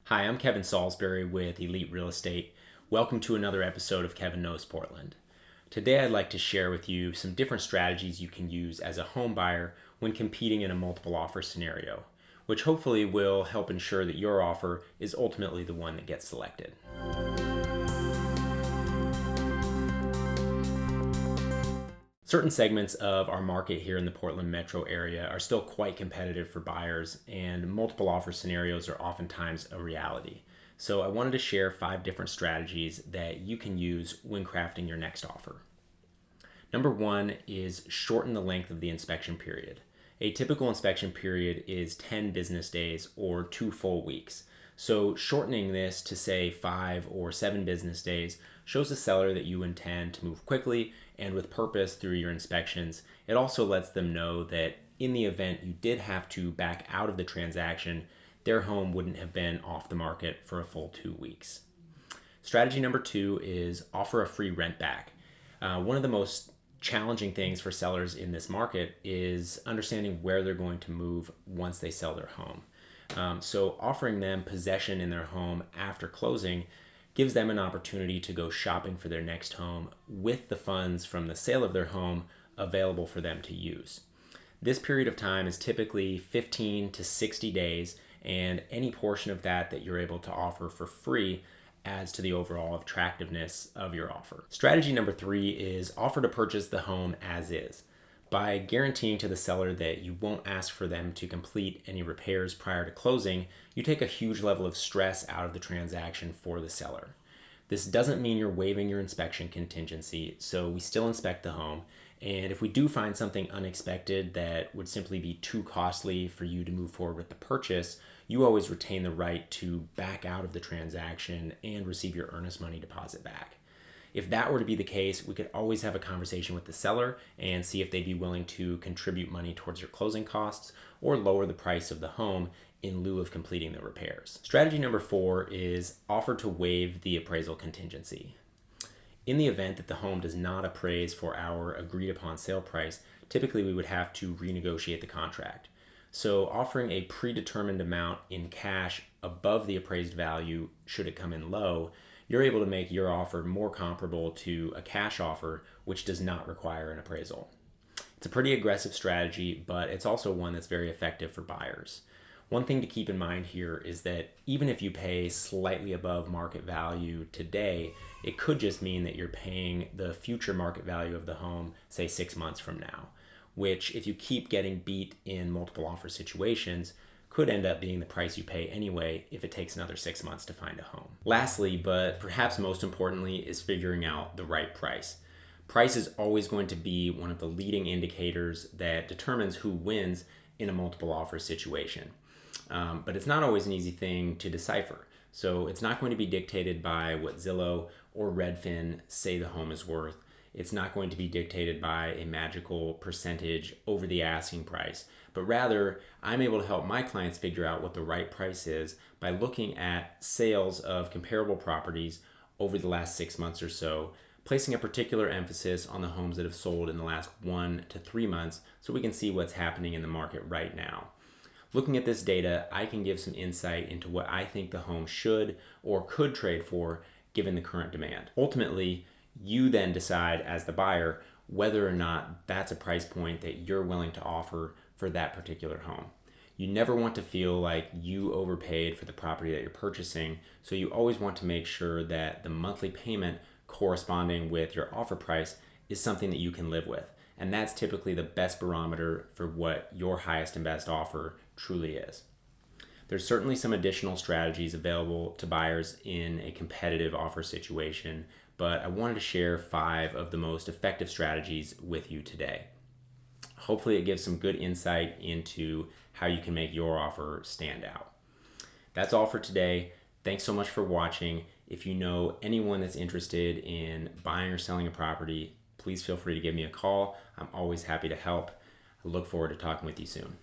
Hi, I'm Kevin Salisbury with Eleete Real Estate. Welcome to another episode of Kevin Knows Portland. Today I'd like to share with you some different strategies you can use as a home buyer when competing in a multiple offer scenario, which hopefully will help ensure that your offer is ultimately the one that gets selected. Certain segments of our market here in the Portland metro area are still quite competitive for buyers, and multiple offer scenarios are oftentimes a reality. So I wanted to share 5 different strategies that you can use when crafting your next offer. Number 1 is shorten the length of the inspection period. A typical inspection period is 10 business days or 2 full weeks. So shortening this to say 5 or 7 business days shows the seller that you intend to move quickly and with purpose through your inspections. It also lets them know that in the event you did have to back out of the transaction, their home wouldn't have been off the market for a full 2 weeks. Strategy number 2 is offer a free rent back. One of the most challenging things for sellers in this market is understanding where they're going to move once they sell their home. So offering them possession in their home after closing gives them an opportunity to go shopping for their next home with the funds from the sale of their home available for them to use. This period of time is typically 15 to 60 days, and any portion of that you're able to offer for free adds to the overall attractiveness of your offer. Strategy number 3 is offer to purchase the home as is. By guaranteeing to the seller that you won't ask for them to complete any repairs prior to closing, you take a huge level of stress out of the transaction for the seller. This doesn't mean you're waiving your inspection contingency, so we still inspect the home. And if we do find something unexpected that would simply be too costly for you to move forward with the purchase, you always retain the right to back out of the transaction and receive your earnest money deposit back. If that were to be the case, we could always have a conversation with the seller and see if they'd be willing to contribute money towards your closing costs or lower the price of the home in lieu of completing the repairs. Strategy number 4 is offer to waive the appraisal contingency. In the event that the home does not appraise for our agreed upon sale price, typically we would have to renegotiate the contract. So offering a predetermined amount in cash above the appraised value, should it come in low, you're able to make your offer more comparable to a cash offer, which does not require an appraisal. It's a pretty aggressive strategy, but it's also one that's very effective for buyers. One thing to keep in mind here is that even if you pay slightly above market value today, it could just mean that you're paying the future market value of the home, say 6 months from now, which if you keep getting beat in multiple offer situations, could end up being the price you pay anyway if it takes another 6 months to find a home. Lastly, but perhaps most importantly, is figuring out the right price. Price is always going to be one of the leading indicators that determines who wins in a multiple offer situation. But it's not always an easy thing to decipher. So it's not going to be dictated by what Zillow or Redfin say the home is worth. It's not going to be dictated by a magical percentage over the asking price, but rather I'm able to help my clients figure out what the right price is by looking at sales of comparable properties over the last 6 months or so, placing a particular emphasis on the homes that have sold in the last 1 to 3 months so we can see what's happening in the market right now. Looking at this data, I can give some insight into what I think the home should or could trade for given the current demand. Ultimately, you then decide as the buyer whether or not that's a price point that you're willing to offer for that particular home. You never want to feel like you overpaid for the property that you're purchasing, so you always want to make sure that the monthly payment corresponding with your offer price is something that you can live with. And that's typically the best barometer for what your highest and best offer truly is. There's certainly some additional strategies available to buyers in a competitive offer situation, but I wanted to share 5 of the most effective strategies with you today. Hopefully it gives some good insight into how you can make your offer stand out. That's all for today. Thanks so much for watching. If you know anyone that's interested in buying or selling a property, please feel free to give me a call. I'm always happy to help. I look forward to talking with you soon.